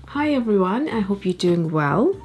Hi everyone, I hope you're doing well.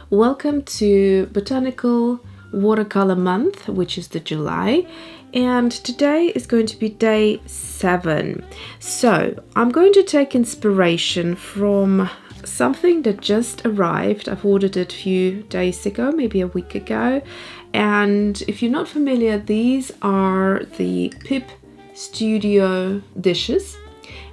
Welcome to Botanical Watercolor Month, which is the July, and today is going to be day 7. So I'm going to take inspiration from something that just arrived. I've ordered it a few days ago, maybe a week ago, and if you're not familiar, these are the Pip Studio dishes.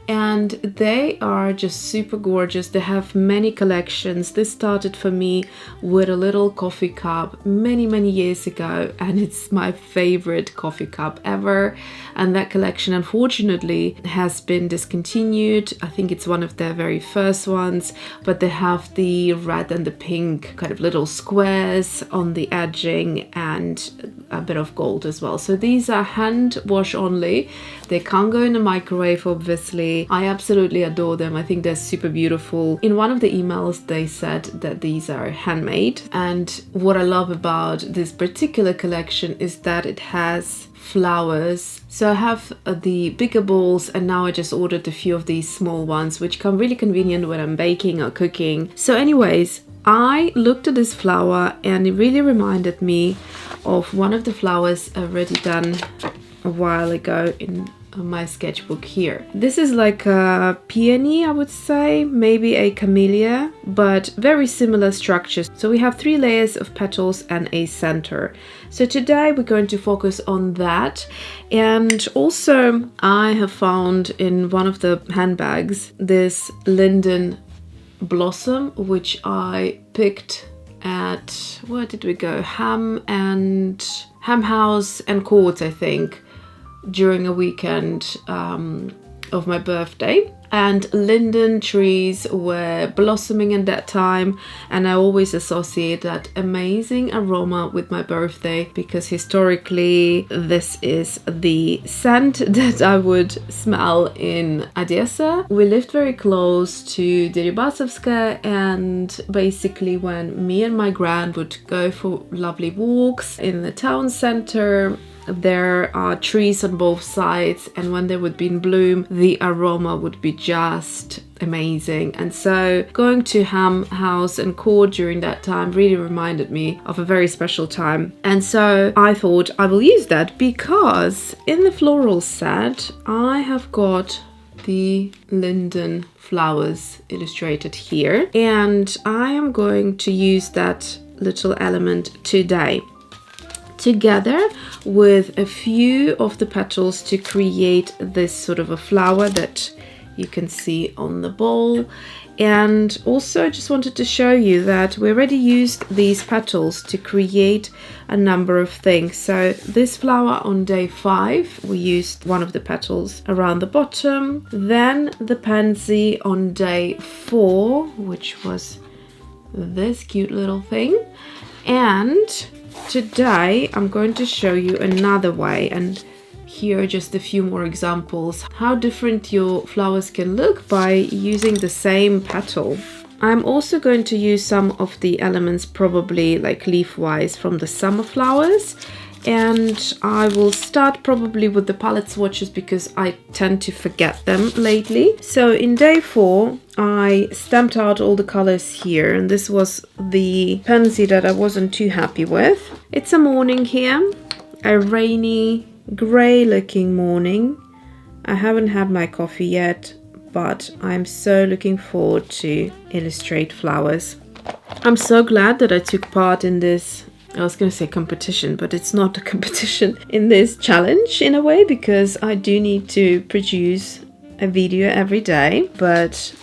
And they are just super gorgeous. They have many collections. This started for me with a little coffee cup many years ago, and it's my favorite coffee cup ever. And that collection unfortunately has been discontinued. I think it's one of their very first ones, but they have the red and the pink kind of little squares on the edging and a bit of gold as well. So these are hand wash only. They can't go in the microwave, obviously. I absolutely adore them. I think they're super beautiful. In one of the emails they said that these are handmade, and what I love about this particular collection is that it has flowers. So I have the bigger balls, and now I just ordered a few of these small ones, which come really convenient when I'm baking or cooking. So anyways, I looked at this flower and it really reminded me of one of the flowers I've already done a while ago in my sketchbook here. This is like a peony, I would say, maybe a camellia, but very similar structures. So we have 3 layers of petals and a center. So today we're going to focus on that. And also I have found in one of the handbags this linden blossom, which I picked at, where did we go? Ham House and Court, I think, during a weekend of my birthday. And linden trees were blossoming at that time, and I always associate that amazing aroma with my birthday because historically this is the scent that I would smell in Odessa. We lived very close to Deribasovska, and basically when me and my grand would go for lovely walks in the town center, there are trees on both sides, and when they would be in bloom, the aroma would be just amazing. And so going to Ham House and Court during that time really reminded me of a very special time. And so I thought I will use that because in the floral set I have got the linden flowers illustrated here, and I am going to use that little element today, together with a few of the petals, to create this sort of a flower that you can see on the bowl. And also I just wanted to show you that we already used these petals to create a number of things. So this flower on day 5, we used one of the petals around the bottom, then the pansy on day 4, which was this cute little thing. And today I'm going to show you another way, and here are just a few more examples how different your flowers can look by using the same petal. I'm also going to use some of the elements, probably like leaf-wise, from the summer flowers, and I will start probably with the palette swatches because I tend to forget them lately. So in day 4 I stamped out all the colors here, and this was the pansy that I wasn't too happy with. It's a morning here, a rainy grey looking morning. I haven't had my coffee yet, but I'm so looking forward to illustrate flowers. I'm so glad that I took part in this, I was going to say competition, but it's not a competition, in this challenge in a way, because I do need to produce a video every day, but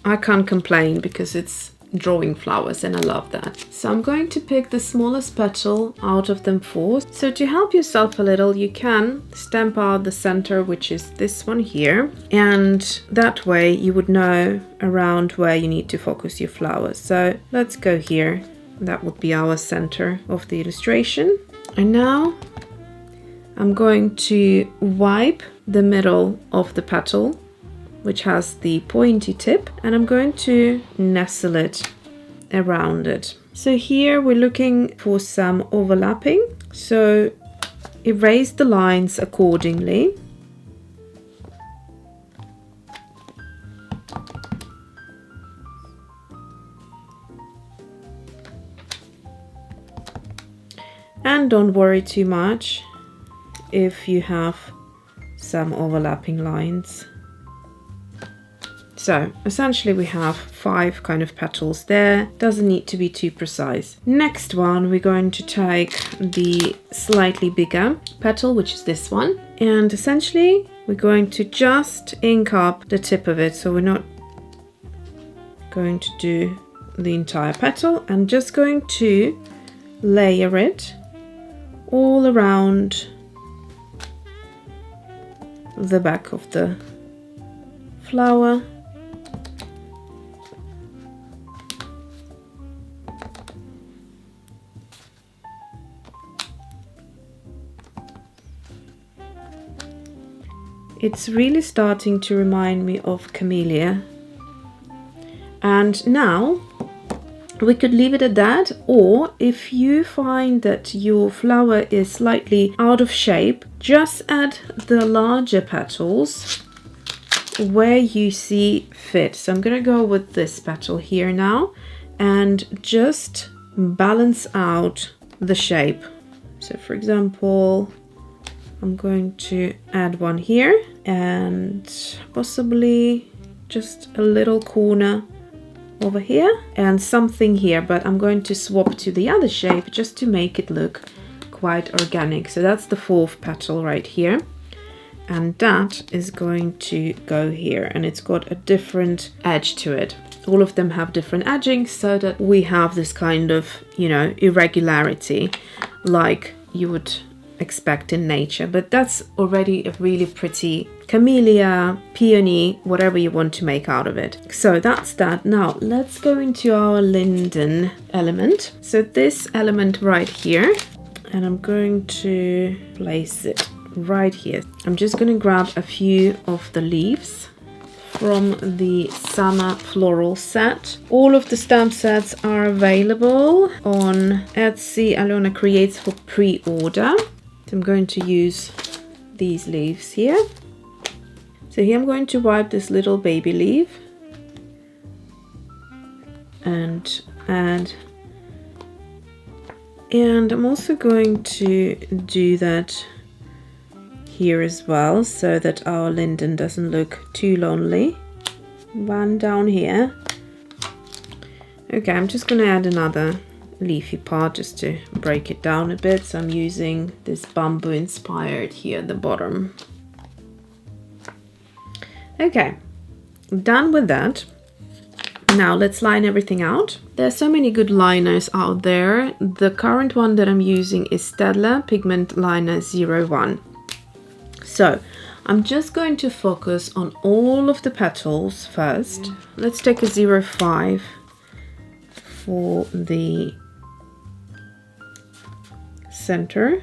I can't complain because it's drawing flowers and I love that. So I'm going to pick the smallest petal out of them 4. So to help yourself a little, you can stamp out the center, which is this one here, and that way you would know around where you need to focus your flowers. So let's go here. That would be our center of the illustration. And now I'm going to wipe the middle of the petal, which has the pointy tip, and I'm going to nestle it around it. So here we're looking for some overlapping. So erase the lines accordingly. And don't worry too much if you have some overlapping lines. So essentially we have 5 kind of petals there. Doesn't need to be too precise. Next one, we're going to take the slightly bigger petal, which is this one. And essentially we're going to just ink up the tip of it. So we're not going to do the entire petal, and just going to layer it all around the back of the flower. It's really starting to remind me of camellia. And now we could leave it at that, or if you find that your flower is slightly out of shape, just add the larger petals where you see fit. So I'm gonna go with this petal here now and just balance out the shape. So for example, I'm going to add one here and possibly just a little corner over here and something here, but I'm going to swap to the other shape just to make it look quite organic. So that's the 4th petal right here, and that is going to go here, and it's got a different edge to it. All of them have different edging so that we have this kind of, you know, irregularity like you would expect in nature. But that's already a really pretty camellia, peony, whatever you want to make out of it. So that's that. Now let's go into our linden element. So this element right here, and I'm going to place it right here. I'm just going to grab a few of the leaves from the summer floral set. All of the stamp sets are available on Etsy. Alyona creates for pre-order. So I'm going to use these leaves here. So here I'm going to wipe this little baby leaf and add, and I'm also going to do that here as well so that our linden doesn't look too lonely. One down here. Okay, I'm just going to add another leafy part just to break it down a bit. So I'm using this bamboo inspired here at the bottom. Okay, done with that. Now let's line everything out. There's so many good liners out there. The current one that I'm using is Staedtler Pigment Liner 01. So I'm just going to focus on all of the petals first. Let's take a 05 for the center.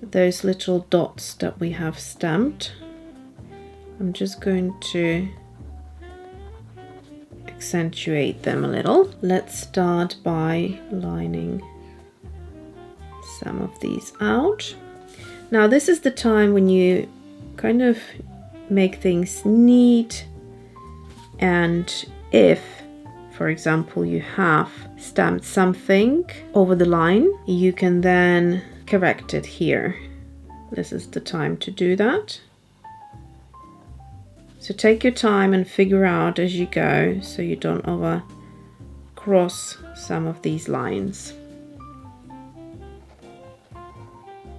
Those little dots that we have stamped, I'm just going to accentuate them a little. Let's start by lining some of these out. Now this is the time when you kind of make things neat, and if, for example, you have stamped something over the line, you can then correct it here. This is the time to do that. So take your time and figure out as you go so you don't over cross some of these lines.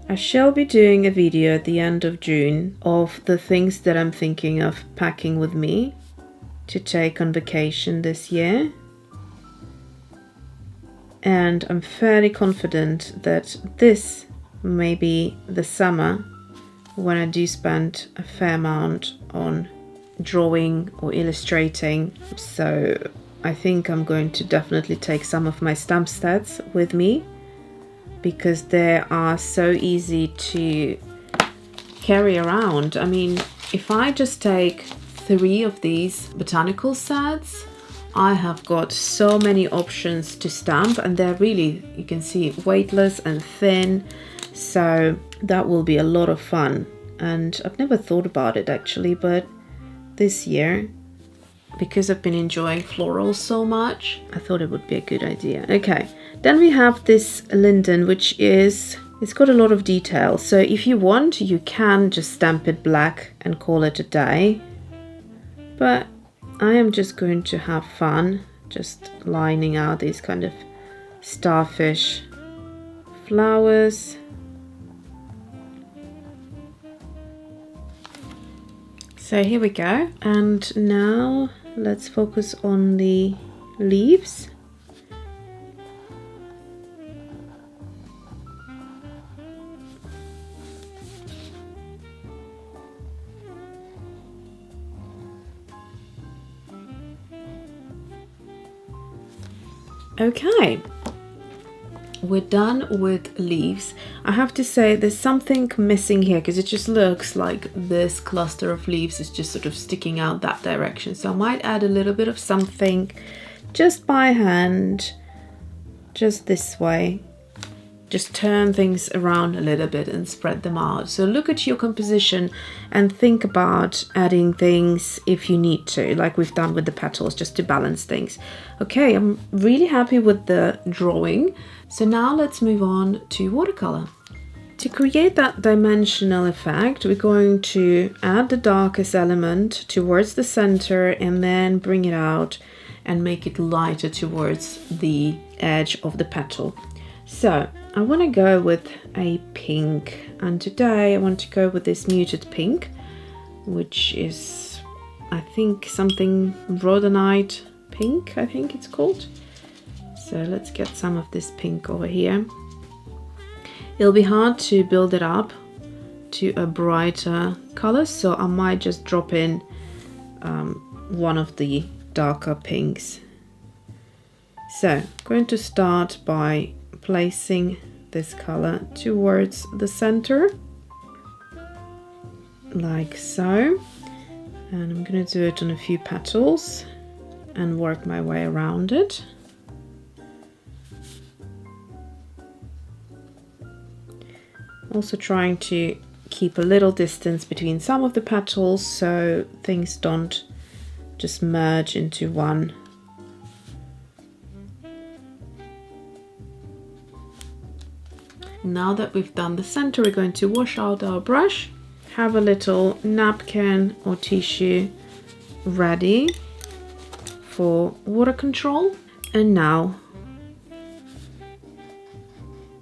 I shall be doing a video at the end of June of the things that I'm thinking of packing with me to take on vacation this year. And I'm fairly confident that this may be the summer when I do spend a fair amount on drawing or illustrating. So I think I'm going to definitely take some of my stamp sets with me, because they are so easy to carry around. I mean, if I just take 3 of these botanical sets, I have got so many options to stamp, and they're really, you can see, weightless and thin. So that will be a lot of fun. And I've never thought about it actually, but this year, because I've been enjoying florals so much, I thought it would be a good idea. Okay, then we have this linden, which is, it's got a lot of detail. So if you want, you can just stamp it black and call it a day. But I am just going to have fun, just lining out these kind of starfish flowers. So here we go, and now let's focus on the leaves. Okay, we're done with leaves. I have to say there's something missing here because it just looks like this cluster of leaves is just sort of sticking out that direction. So I might add a little bit of something just by hand, just this way. Just turn things around a little bit and spread them out. So look at your composition and think about adding things if you need to, like we've done with the petals, just to balance things. Okay, I'm really happy with the drawing. So now let's move on to watercolor. To create that dimensional effect, we're going to add the darkest element towards the center and then bring it out and make it lighter towards the edge of the petal. So I want to go with a pink, and today I want to go with this muted pink, which is, I think, something rhodonite pink, I think it's called. So let's get some of this pink over here. It'll be hard to build it up to a brighter color, so I might just drop in one of the darker pinks. So I'm going to start by placing this color towards the center, like so, and I'm going to do it on a few petals and work my way around it. Also trying to keep a little distance between some of the petals so things don't just merge into one. Now that we've done the center, we're going to wash out our brush, have a little napkin or tissue ready for water control. And now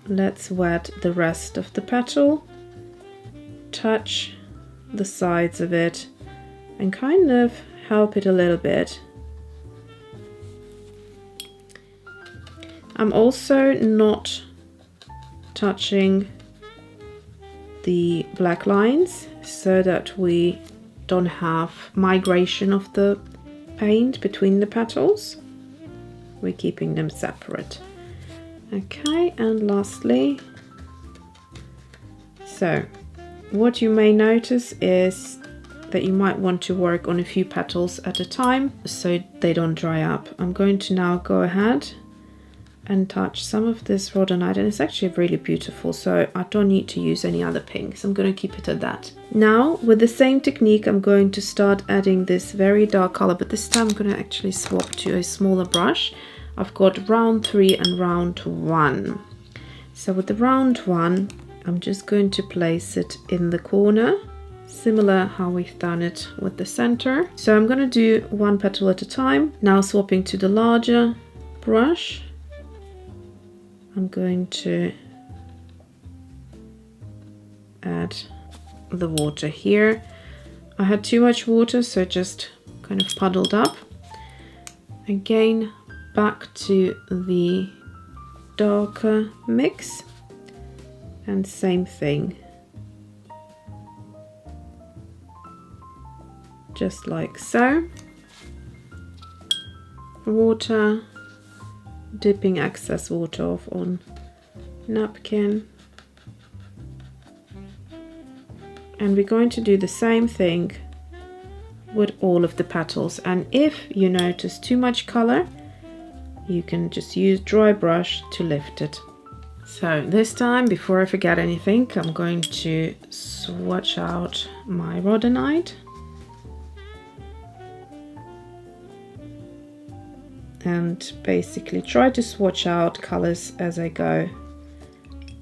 let's wet the rest of the petal, touch the sides of it and kind of help it a little bit. I'm also not touching the black lines so that we don't have migration of the paint between the petals. We're keeping them separate. Okay, and lastly, so what you may notice is that you might want to work on a few petals at a time so they don't dry up. I'm going to now go ahead and touch some of this rhodonite, and it's actually really beautiful, so I don't need to use any other pinks. I'm going to keep it at that. Now with the same technique I'm going to start adding this very dark color, but this time I'm going to actually swap to a smaller brush. I've got round 3 and round 1. So with the round 1 I'm just going to place it in the corner, similar how we've done it with the center. So I'm going to do one petal at a time. Now swapping to the larger brush, I'm going to add the water here. I had too much water, so it just kind of puddled up. Again, back to the darker mix, and same thing. Just like so. Water, dipping excess water off on napkin, and we're going to do the same thing with all of the petals. And if you notice too much color, you can just use dry brush to lift it. So this time, before I forget anything, I'm going to swatch out my rhodonite. And basically try to swatch out colors as I go.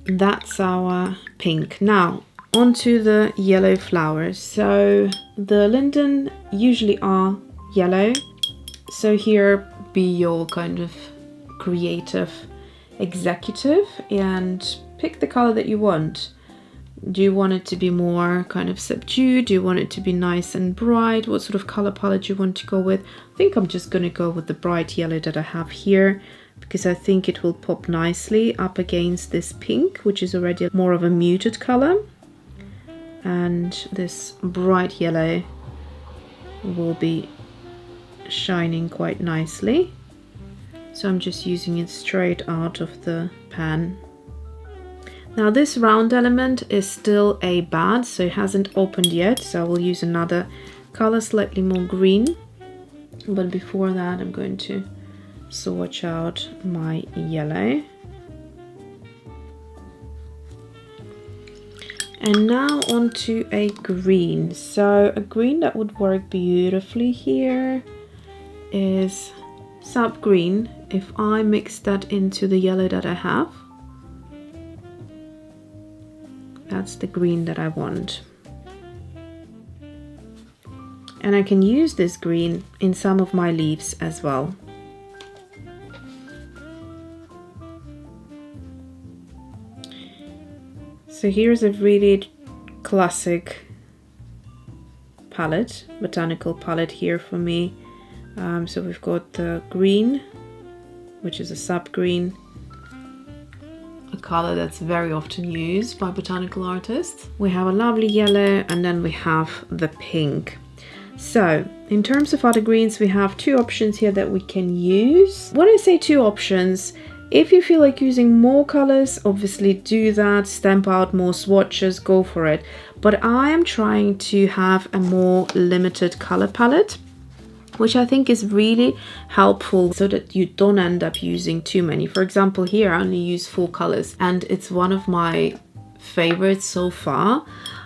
That's our pink. Now onto the yellow flowers. So the linden usually are yellow, so here be your kind of creative executive and pick the color that you want. Do you want it to be more kind of subdued? Do you want it to be nice and bright? What sort of color palette do you want to go with? I think I'm just going to go with the bright yellow that I have here, because I think it will pop nicely up against this pink, which is already more of a muted color. And this bright yellow will be shining quite nicely. So I'm just using it straight out of the pan. Now this round element is still a bud, so it hasn't opened yet, so I will use another color, slightly more green. But before that, I'm going to swatch out my yellow. And now onto a green. So a green that would work beautifully here is sap green. If I mix that into the yellow that I have, that's the green that I want. And I can use this green in some of my leaves as well. So here's a really classic palette, botanical palette here for me. So we've got the green, which is a sap green, a color that's very often used by botanical artists. We have a lovely yellow, and then we have the pink. So in terms of other greens, we have two options here that we can use. When I say two options, if you feel like using more colors, obviously do that, stamp out more swatches, go for it. But I am trying to have a more limited color palette, which I think is really helpful so that you don't end up using too many. For example, here I only use 4 colors, and it's one of my favorites so far.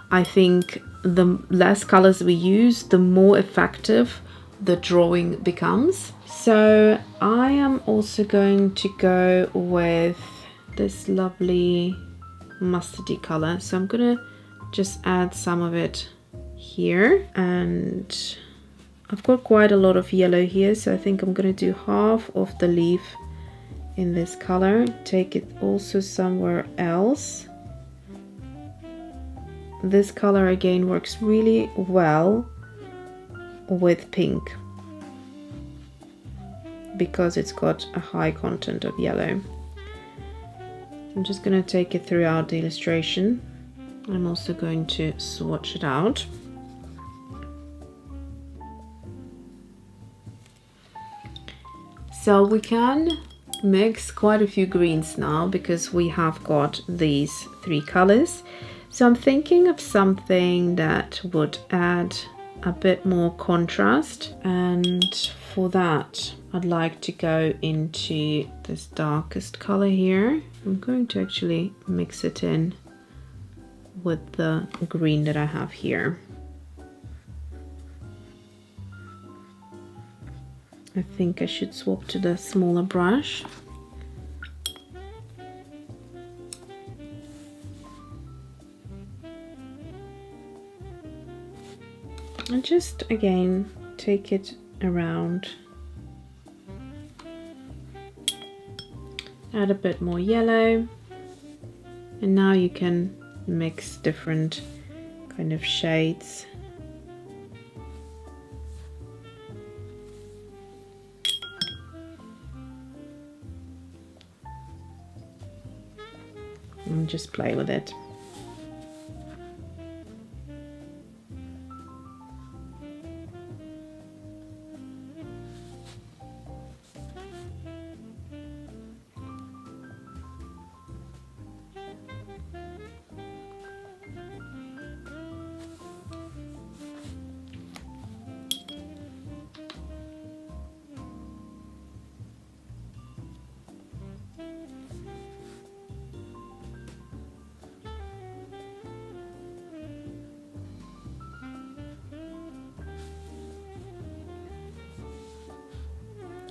I think the less colors we use, the more effective the drawing becomes. So I am also going to go with this lovely mustardy color. So I'm gonna just add some of it here, and I've got quite a lot of yellow here, so I think I'm gonna do half of the leaf in this color, take it also somewhere else. This color again works really well with pink because it's got a high content of yellow. I'm just going to take it throughout the illustration. I'm also going to swatch it out. So we can mix quite a few greens now because we have got these 3 colors. So I'm thinking of something that would add a bit more contrast, and for that I'd like to go into this darkest color here. I'm going to actually mix it in with the green that I have here. I think I should swap to the smaller brush. And just again take it around, add a bit more yellow, and now you can mix different kind of shades. And just play with it.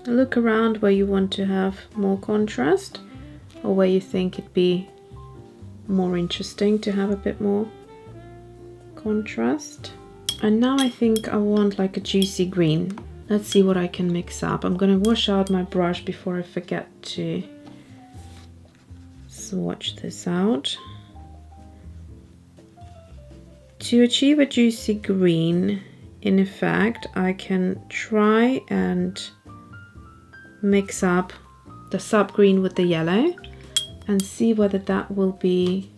Look around where you want to have more contrast or where you think it'd be more interesting to have a bit more contrast. And now I think I want like a juicy green. Let's see what I can mix up. I'm going to wash out my brush before I forget to swatch this out. To achieve a juicy green, in effect, I can try and mix up the sub green with the yellow and see whether that will be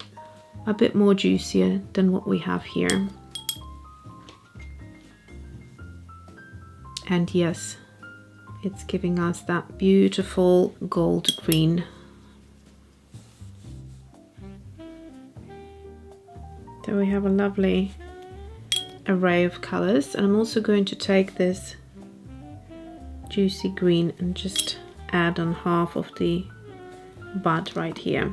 a bit more juicier than what we have here. And yes, it's giving us that beautiful gold green. So we have a lovely array of colors, and I'm also going to take this juicy green and just add on half of the bud right here.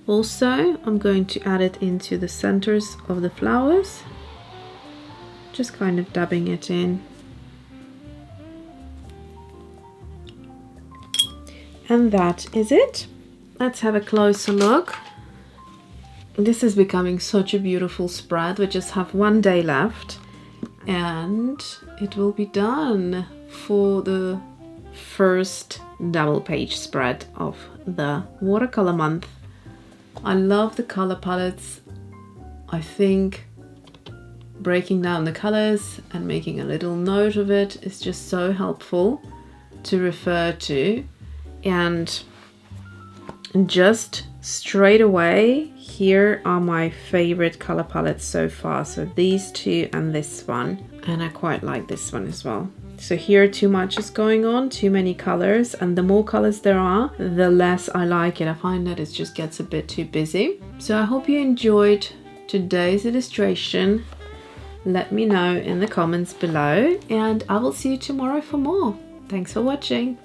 Also, I'm going to add it into the centers of the flowers, just kind of dabbing it in. And that is it. Let's have a closer look. This is becoming such a beautiful spread. We just have one day left and it will be done for the first double page spread of the watercolor month. I love the color palettes. I think breaking down the colors and making a little note of it is just so helpful to refer to. And just straight away, here are my favorite color palettes so far. So these two and this one, and I quite like this one as well. So here too much is going on, too many colors, and the more colors there are, the less I like it. I find that it just gets a bit too busy. So I hope you enjoyed today's illustration. Let me know in the comments below, and I will see you tomorrow for more. Thanks for watching.